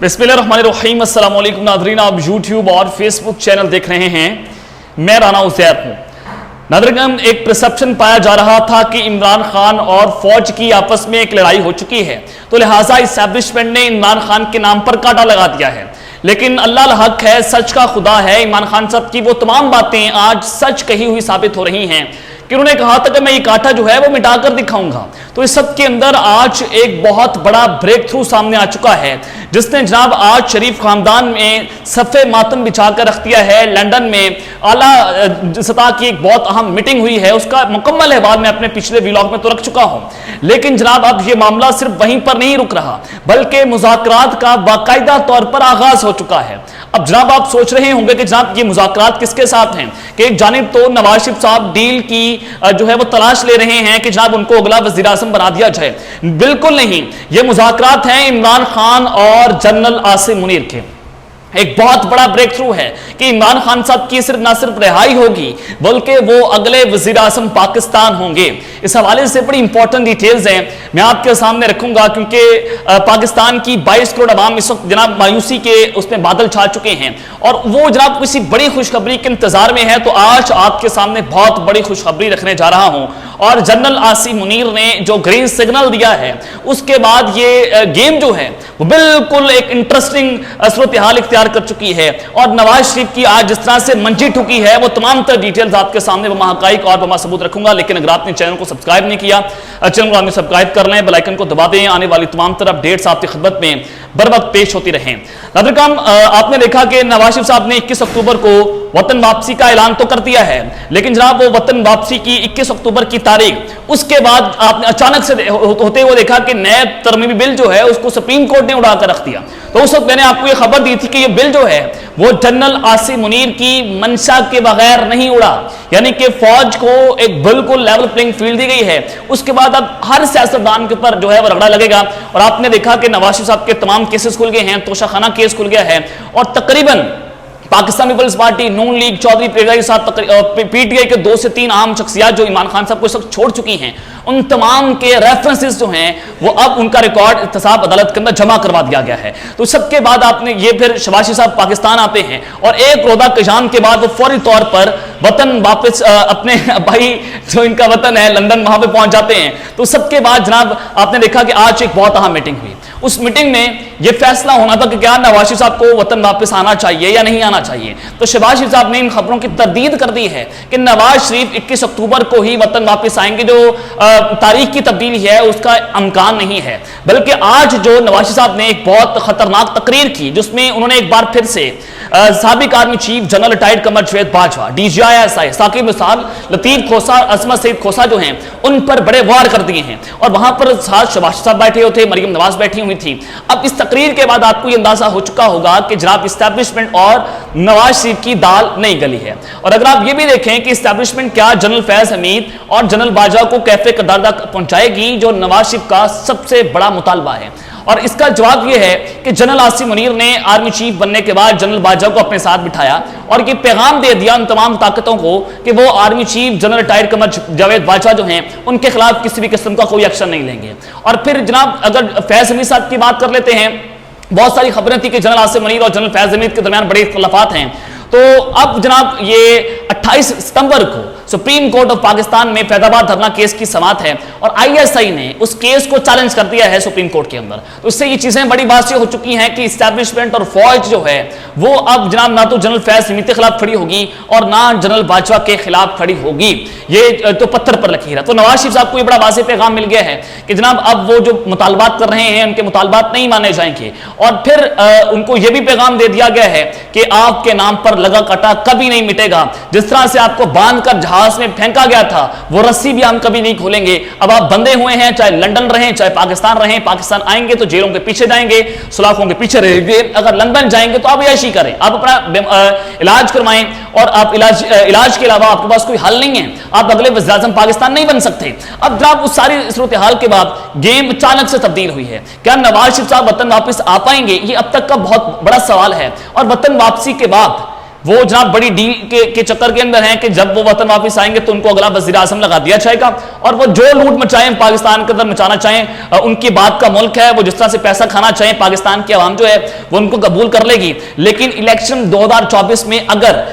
बिस्मिल्लाहिर्रहमानिर्रहीम। अस्सलाम वालेकुम नाज़रीन, आप यूट्यूब और फेसबुक चैनल देख रहे हैं। मैं राना उज़ैर हूँ। नाज़रीन, एक परसेप्शन पाया जा रहा था कि इमरान खान और फौज की आपस में एक लड़ाई हो चुकी है, तो लिहाजा इस्टेब्लिशमेंट ने इमरान खान के नाम पर कांटा लगा दिया है। लेकिन अल्लाह हक है, सच का खुदा है, इमरान खान साहब की वो तमाम बातें आज सच कही हुई साबित हो रही हैं कि उन्होंने कहा था कि मैं ये कांटा जो है वो मिटाकर दिखाऊंगा। तो इस सब के अंदर आज एक बहुत बड़ा ब्रेक थ्रू सामने आ चुका है, जिसने जनाब आज शरीफ खानदान में सफ़े मातम बिछाकर रख दिया है। लंदन में आला सतह की एक बहुत अहम मीटिंग हुई है, उसका मुकम्मल अहवाल मैं अपने पिछले व्लॉग में तो रख चुका हूं। लेकिन जनाब अब ये मामला सिर्फ वहीं पर नहीं रुक रहा, बल्कि मुज़ाकरात का बाकायदा तौर पर आगाज हो चुका है। अब जनाब आप सोच रहे होंगे कि जनाब ये मुज़ाकरात किसके साथ हैं, कि एक जानिब तो नवाज शरीफ साहब डील की जो है वो तलाश ले रहे हैं कि जनाब उनको अगला वज़ीर आज़म बना दिया जाए। बिल्कुल नहीं, ये मुज़ाकरात हैं इमरान खान और जनरल आसिम मुनीर के। एक बहुत बड़ा ब्रेक थ्रू है कि इमरान खान साहब की सिर्फ ना सिर्फ रिहाई होगी, बल्कि वो अगले वज़ीर आज़म पाकिस्तान होंगे। इस हवाले से बड़ी इंपॉर्टेंट डिटेल्स हैं, मैं आपके सामने रखूंगा, क्योंकि पाकिस्तान की 22 करोड़ आवाम इस वक्त जनाब मायूसी के उसमें बादल छा चुके हैं और वो जनाब किसी बड़ी खुशखबरी के इंतजार में है। तो आज आपके सामने बहुत बड़ी खुशखबरी रखने जा रहा हूं। और जनरल आसिम मुनीर ने जो ग्रीन सिग्नल दिया है, उसके बाद ये गेम जो है वो बिल्कुल एक इंटरेस्टिंग सूरत हाल इख्तियार कर चुकी है। और नवाज शरीफ की आज जिस तरह से मंजी ठुकी है, वो तमाम तर डिटेल्स आपके सामने वो हकाइक और बमा सबूत रखूंगा। लेकिन अगर आपने चैनल को सब्सक्राइब नहीं किया, चैनल को आपने सब्सक्राइब कर लें, बेल आइकन को दबा दें, आने वाली तमाम तरह अपडेट्स आपकी खिदमत में बर वक्त पेश होती रहें। नाज़रीन, आपने देखा कि नवाज शरीफ साहब ने 21 अक्टूबर को वतन वापसी का ऐलान तो कर दिया है, लेकिन जनाब वो वतन वापसी की 21 अक्टूबर की तारीख, उसके बाद आपने अचानक से होते हुए देखा कि नए तरमीमी बिल जो है उसको सुप्रीम कोर्ट ने उड़ाकर रख दिया। तो उस वक्त मैंने आपको ये खबर दी थी कि ये बिल जो है वो जनरल आसिम मुनीर की मंशा के बगैर नहीं उड़ा, यानी कि फौज को एक बिल्कुल लेवल प्लेइंग फील्ड दी गई है। उसके बाद अब हर सियासतदान के ऊपर जो है वो रगड़ा लगेगा। और आपने देखा कि नवाज शरीफ साहब के तमाम केसेस खुल गए हैं, तोशाखाना केस खुल गया है और तकरीबन पाकिस्तान पीपल्स पार्टी, नून लीग, चौधरी पीरजादा के साथ पीटीआई के 2 से 3 आम शख्सियात जो इमरान खान साहब को इस वक्त छोड़ चुकी हैं, उन तमाम के रेफरेंसेस जो हैं वो अब उनका रिकॉर्ड इत्तेसाब अदालत के अंदर जमा करवा दिया गया है। तो सबके बाद आपने ये फिर शहबाज शरीफ साहब पाकिस्तान आते हैं और एक रोजा कजान के बाद वो फौरी तौर पर वतन वापस अपने भाई जो इनका वतन है लंदन, वहां पे पहुंच जाते हैं। तो सबके बाद जनाब आपने देखा कि आज एक बहुत अहम मीटिंग हुई। उस मीटिंग में यह फैसला होना था कि क्या नवाज शरीफ साहब को वतन वापस आना चाहिए या नहीं आना चाहिए। तो शहबाज शरीफ साहब ने इन खबरों की तरदीद कर दी है कि नवाज शरीफ 21 अक्टूबर को ही वतन वापस आएंगे। जो तारीख की तब्दीली है उसका इम्कान नहीं है, बल्कि आज जो नवाज शरीफ साहब ने एक बहुत खतरनाक तकरीर की, जिसमें उन्होंने एक बार फिर से साबिक army chief general retired Qamar Javed Bajwa, DGI Saqib Nisar, Latif खोसा, असमत सईद खोसा जो हैं उन पर बड़े वार कर दिए हैं। और वहां पर साथ शहबाज साहब बैठे हुए थे, मरियम नवाज बैठी हुई थी। अब इस तकरीर के बाद आपको यह अंदाजा हो चुका होगा कि जनाब इस्टेब्लिशमेंट और नवाज शरीफ की दाल नहीं गली है। और अगर आप ये भी देखें कि इस्टेब्लिशमेंट क्या जनरल फैज हमीद और जनरल बाजवा को कैफे कदारदा पहुंचाएगी, जो नवाज शरीफ का सबसे बड़ा मुतालबा है। और इसका जवाब यह है कि जनरल आसिम मुनीर ने आर्मी चीफ बनने के बाद जनरल बाजवा को अपने साथ बिठाया और ये पैगाम दे दिया उन तमाम ताकतों को कि वो army chief general retired Qamar Javed Bajwa जो हैं उनके खिलाफ किसी भी किस्म का कोई एक्शन नहीं लेंगे। और फिर जनाब अगर फैज हमीद साहब की बात कर लेते हैं, बहुत सारी खबरें थी कि जनरल आसिम मुनीर और जनरल फैज हमीद के दरमियान बड़े इख्तिलाफात हैं। तो अब जनाब ये 28 सितंबर को सुप्रीम कोर्ट ऑफ पाकिस्तान में फैजाबाद धरना केस की समाअत है और ISI ने उस केस को चैलेंज कर दिया है सुप्रीम कोर्ट के अंदर। तो इससे ये चीजें बड़ी बात से हो चुकी हैं कि इस्टेब्लिशमेंट और फौज जो है वो अब जनाब ना तो जनरल फैज हमीद के खिलाफ खड़ी होगी और ना जनरल बाजवा के खिलाफ खड़ी होगी। ये तो पत्थर पर लकीर है। तो नवाज शरीफ साहब को ये बड़ा वाज़ेह पैगाम मिल गया है कि जनाब अब वो जो मुतालबात कर रहे हैं उनके मुतालबात नहीं माने जाएंगे। और फिर उनको ये भी पैगाम दे दिया गया है कि आपके नाम पर लगा काटा कभी नहीं मिटेगा। जिस तरह से आपको बांधकर जहाज में फेंका गया था, वो रस्सी भी हम कभी नहीं खोलेंगे। अब आप बंधे हुए हैं, चाहे लंदन रहें चाहे पाकिस्तान रहें। पाकिस्तान आएंगे तो जेलों के पीछे जाएंगे, सुलाखों के पीछे रहेंगे। अगर लंदन जाएंगे तो आप ऐशी करें, आप अपना इलाज करवाएं। और आप इलाज के अलावा आपके पास कोई हल नहीं है, आप अगले वज़ीर आज़म पाकिस्तान नहीं बन सकते। अब जनाब उस सारी सूरत हाल के बाद गेम अचानक से तब्दील हुई है। क्या नवाज शरीफ साहब वतन वापस आ पाएंगे, ये अब तक का बहुत बड़ा सवाल है। और वतन वापसी के बाद वो जनाब बड़ी डील के चक्कर के अंदर हैं कि जब वो वतन वापस आएंगे तो उनको अगला वज़ीर आज़म लगा दिया जाएगा और वो जो लूट मचाएं पाकिस्तान के अंदर मचाना चाहें, उनकी बात का मुल्क है, वो जिस तरह से पैसा खाना चाहें पाकिस्तान की आवाम जो है वो उनको कबूल कर लेगी। लेकिन इलेक्शन 2024 में अगर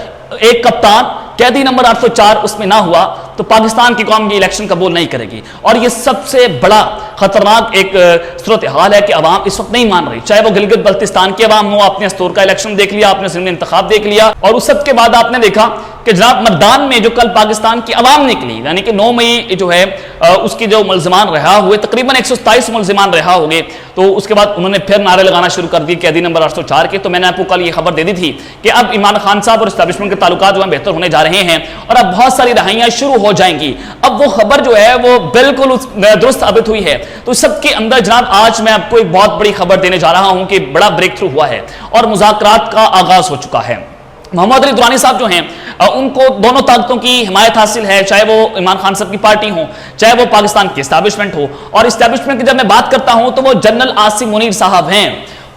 एक कप्तान कैदी नंबर 804 उसमें ना हुआ तो पाकिस्तान की कौम ये इलेक्शन कबूल नहीं करेगी। और ये सबसे बड़ा खतरनाक एक सूरत हाल है कि अवाम इस वक्त नहीं मान रही, चाहे वो गिलगित बल्तिस्तान की अवाम हो, आपने अस्तूर का इलेक्शन देख लिया, आपने सिंध में इंतखाब देख लिया, और उस सब के बाद आपने देखा कि जनाब मैदान में जो कल पाकिस्तान की अवाम निकली, यानी कि 9 मई जो है उसकी जो मुलजमान रहा हुए तकरीबन 127 मुलजमान रहा होंगे, तो उसके बाद उन्होंने फिर नारे लगाना शुरू कर दिए कैदी नंबर 804 के। तो मैंने आपको कल ये खबर दे दी थी कि अब इमरान खान साहब और इस्टेब्लिशमेंट के ताल्लुकात जो है बेहतर होने जा रहे हैं और अब बहुत सारी रहाइयां शुरू हो जाएंगी। अब वो खबर जो है वो बिल्कुल दुरुस्त साबित हुई है। तो सबके अंदर जनाब आज मैं आपको एक बहुत बड़ी खबर देने जा रहा हूं कि बड़ा ब्रेक थ्रू हुआ है और मुज़ाकरात का आगाज हो चुका है। मोहम्मद अली दुरानी साहब जो हैं उनको दोनों ताकतों की हिमायत हासिल है, चाहे वो इमरान खान साहब की पार्टी हो, चाहे वो पाकिस्तान की इस्टेब्लिशमेंट हो। और इस्टेब्लिशमेंट की जब मैं बात करता हूं तो वो जनरल आसिम मुनीर साहब हैं,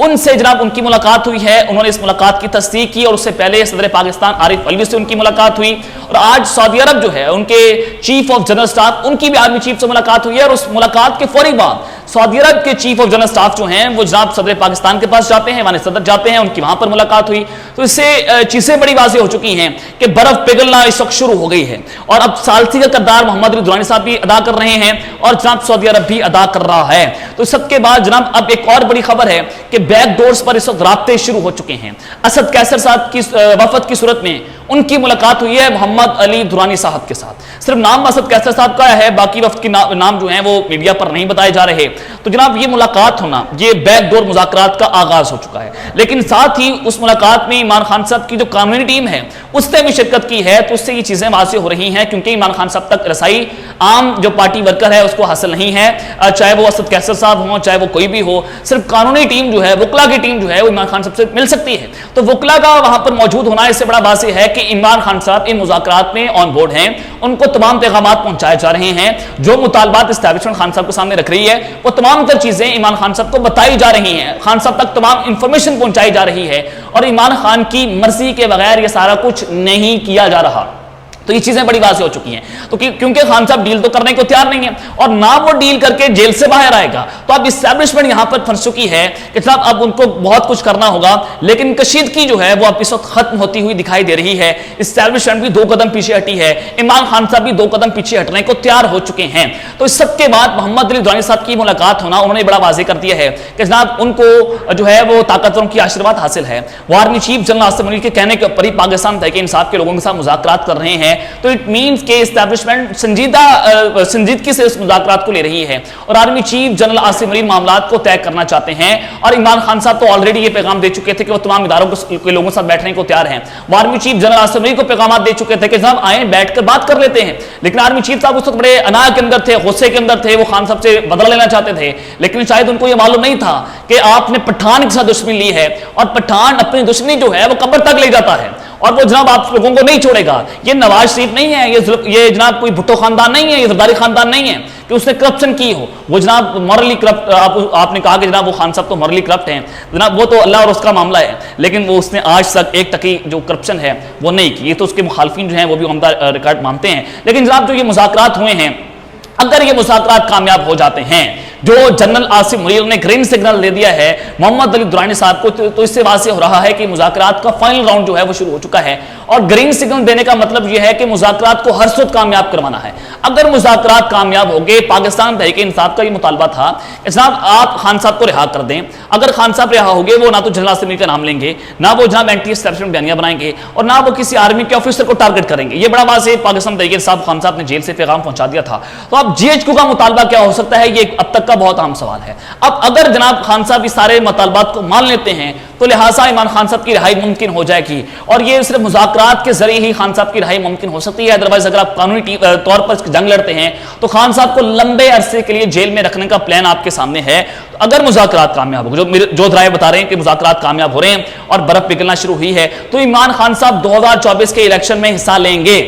उनसे जनाब उनकी मुलाकात हुई है, उन्होंने इस मुलाकात की तस्दीक की और उससे पहले सदर पाकिस्तान आरिफ अलवी से उनकी मुलाकात हुई और आज सऊदी अरब जो है उनके चीफ ऑफ जनरल स्टाफ, उनकी भी आर्मी चीफ से मुलाकात हुई है। और उस मुलाकात के फौरी बाद सऊदी अरब के चीफ ऑफ जनरल स्टाफ जो हैं वो जनाब सदर पाकिस्तान के पास जाते हैं, वहां सदर जाते हैं, उनकी वहां पर मुलाकात हुई। तो इससे चीजें बड़ी वाज़ेह हो चुकी हैं कि बर्फ पिघलना इस वक्त शुरू हो गई है और अब सालसी का किरदार मोहम्मद अली दुरानी साहब भी अदा कर रहे हैं और जनाब सऊदी अरब भी अदा कर रहा है। तो सबके बाद जनाब अब एक और बड़ी खबर है कि बैक डोर्स पर इस वक्त राब्ते शुरू हो चुके हैं। असद कैसर साहब की वफद की सूरत में उनकी मुलाकात हुई है मोहम्मद अली दुरानी साहब के साथ। सिर्फ नाम असद कैसर साहब का है, बाकी वफद के नाम जो हैं वो मीडिया पर नहीं बताए जा रहे। तो जनाब ये मुलाकात होना, ये बैकडोर मुज़ाकरात का आगाज हो चुका है। लेकिन साथ ही उस मुलाकात में इमरान खान साहब की जो कानूनी टीम है उसने भी शिरकत की है, तो उससे ये चीजें वाज़ेह हो रही हैं क्योंकि इमरान खान साहब तक रसाई आम जो पार्टी वर्कर है उसको हासिल नहीं है, चाहे वो असद कैसर साहब हो, चाहे वो कोई भी हो। सिर्फ कानूनी टीम जो है, वकला की टीम जो है वो इमरान खान साहब से मिल सकती है। तो वकला का वहां पर मौजूद होना इससे बड़ा वाज़ेह है कि इमरान खान साहब इन मुज़ाकरात में ऑन बोर्ड हैं, उनको तमाम पैगामात पहुंचाए जा रहे हैं। जो मुतालबात इस्टेब्लिशमेंट खान साहब के सामने रख रही है वो तमाम तर चीजें इमरान खान साहब को बताई जा रही हैं, खान साहब तक तमाम इंफॉर्मेशन पहुंचाई जा रही है और इमरान खान की मर्जी के बगैर ये सारा कुछ नहीं किया जा रहा। तो ये चीजें बड़ी वाज़ेह हो चुकी हैं। तो क्योंकि खान साहब डील तो करने को तैयार नहीं है और ना वो डील करके जेल से बाहर आएगा, तो अब इस्टेब्लिशमेंट यहां पर फंस चुकी है कि साहब अब उनको बहुत कुछ करना होगा। लेकिन कशीदगी जो है वो अब इस वक्त खत्म होती हुई दिखाई दे रही है। इस्टेब्लिशमेंट भी 2 कदम पीछे हटी है, इमरान खान साहब भी 2 कदम पीछे हटने को तैयार हो चुके हैं। तो इस सबके बाद मोहम्मद अली दुरानी साहब की मुलाकात होना, उन्होंने बड़ा वाज़ेह कर दिया है कि जनाब उनको जो है वो ताकतवरों की आशीर्वाद हासिल है। वो army chief general Asim Munir के कहने के ऊपर ही पाकिस्तान तहरीक इंसाफ के लोगों के साथ मुज़ाकरात कर रहे हैं। तो इट मींस के इस्टेब्लिशमेंट संजीदगी से इस मुज़ाकरात को ले रही है और army chief general Asim Munir मामलात को तय करना चाहते हैं। और इमरान खान साहब तो ऑलरेडी ये पैगाम दे चुके थे कि वो तमाम इदारों के लोगों के साथ बैठने को तैयार हैं। वो army chief general Asim Munir को पैगाम दे चुके थे कि जनाब आए बैठकर बात कर लेते हैं। लेकिन आर्मी चीफ साहब उस वक्त बड़े अना के अंदर थे, गुस्से के अंदर थे, वो खान साहब से बदला लेना चाहते थे। लेकिन शायद उनको ये मालूम नहीं था कि आपने पठान के साथ दुश्मनी ली है और पठान अपनी दुश्मनी जो है वो कब्र तक ले जाता है और वो जनाब आप लोगों को नहीं छोड़ेगा। ये नवाज शरीफ नहीं है, ये जनाब कोई भुट्टो खानदान नहीं है, ये जरदारी खानदान नहीं है कि उसने करप्शन की हो। वो जनाब मॉरली करप्ट, आपने कहा कि जनाब वो खान साहब तो मॉरली करप्ट हैं, जनाब वो तो अल्लाह और उसका मामला है। लेकिन वो उसने आज तक एक टकी जो करप्शन है वो नहीं की। ये तो उसके मुखालफिन जो हैं वो भी उम्दा रिकॉर्ड मानते हैं। लेकिन जनाब जो ये मुज़ाकरात हुए हैं, अगर ये मुज़ाकरात कामयाब हो जाते हैं, जो जनरल आसिम मुनीर ने ग्रीन सिग्नल दे दिया है मोहम्मद अली दुरानी साहब को, तो इससे वाज़ेह हो रहा है कि मुज़ाकरात का फाइनल राउंड जो है वो शुरू हो चुका है। और ग्रीन सिग्नल देने का मतलब यह है कि मुज़ाकरात को हर सूरत कामयाब करवाना है। अगर मुज़ाकरात कामयाब हो गए, पाकिस्तान तहरीक इंसाफ का ये मुतालबा था कि जनाब आप खान साहब को रिहा कर दें। अगर खान साहब रिहा हो गए, वो ना तो जनरल आसिम मुनीर का नाम लेंगे, ना वो जनाब एंटी एस्टेब्लिशमेंट बयानियां बनाएंगे और ना वो किसी आर्मी के ऑफिसर को टारगेट करेंगे। ये बड़ा वाज़ेह पाकिस्तान तहरीक इंसाफ खान साहब ने जेल से पैगाम पहुंचा दिया था। तो अब GHQ का मुतालबा क्या हो सकता है, ये अब तक का बहुत अहम सवाल है। अब अगर जनाब खान साहब इस सारे मुतालबात को मान लेते हैं तो लिहाजा इमरान खान साहब की रिहाई मुमकिन हो जाएगी और ये सिर्फ मुज़ाकरात के जरिए ही खान साहब की रिहाई मुमकिन हो सकती है। अदरवाइज अगर आप कानूनी तौर पर जंग लड़ते हैं तो खान साहब को लंबे अरसे के लिए जेल में रखने का प्लान आपके सामने है। तो अगर मुज़ाकरात कामयाब हो, जो राय बता रहे हैं कि मुज़ाकरात कामयाब हो रहे हैं और बर्फ पिघलना शुरू हुई है, तो इमरान खान साहब 2024 के इलेक्शन में हिस्सा लेंगे।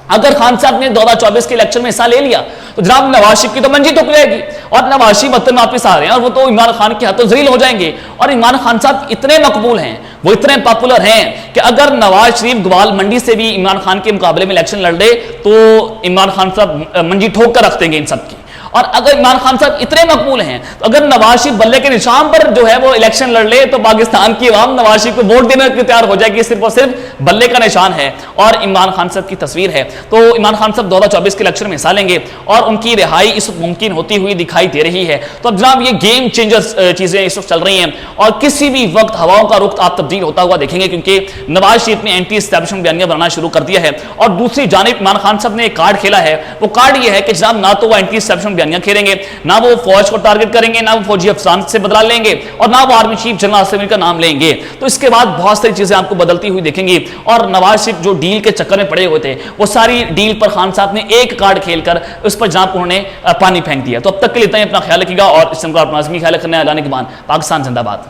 अगर खान साहब ने 2024 के इलेक्शन में हिस्सा ले लिया तो जनाब नवाज शरीफ की तो मंजी टूट जाएगी और नवाज शरीफ वतन वापिस आ रहे हैं और वो तो इमरान खान के हाथों जलील हो जाएंगे। और इमरान खान साहब इतने मकबूल हैं, वो इतने पॉपुलर हैं कि अगर नवाज शरीफ ग्वाल मंडी से भी इमरान खान के मुकाबले में इलेक्शन लड़ ले तो इमरान खान साहब मंजी ठोक कर रख देंगे इन सब की। और अगर इमरान खान साहब इतने मकबूल हैं तो अगर नवाज शरीफ बल्ले के निशान पर जो है वो इलेक्शन लड़ ले तो पाकिस्तान की आवाम नवाज शरीफ को वोट देने के तैयार हो जाएगी, सिर्फ और सिर्फ बल्ले का निशान है और इमरान खान साहब की तस्वीर है। तो इमरान खान साहब 2024 के इलेक्शन में हिस्सा लेंगे और उनकी रिहाई इस वक्त मुमकिन होती हुई दिखाई दे रही है। तो अब जनाब ये गेम चेंजर्स चीजें इस वक्त चल रही हैं और किसी भी वक्त हवाओं का रुख आप तब्दील होता हुआ देखेंगे, क्योंकि नवाज शरीफ ने एंटी एस्टैब्लिशमेंट बयानियां बनाना शुरू कर दिया है। और दूसरी जानिब इमरान खान साहब ने एक कार्ड खेला है, वो कार्ड ये है कि जनाब ना तो वो एंटी एस्टैब्लिशमेंट बयानियां खेलेंगे, ना वो फौज को टारगेट करेंगे, ना वो फौजी अफसरान से बदला लेंगे और ना वो आर्मी चीफ जनरल आसिफ का नाम लेंगे। तो इसके बाद बहुत सारी चीजें आपको बदलती हुई देखेंगी और नवाज शरीफ जो डील के चक्कर में पड़े हुए थे वो सारी डील पर खान साहब ने एक कार्ड खेलकर उस पर जनाब उन्होंने पानी फेंक दिया। तो अब तक के लिए इतना ही, अपना ख्याल रखिएगा और इस ख्याल रखना, पाकिस्तान जिंदाबाद।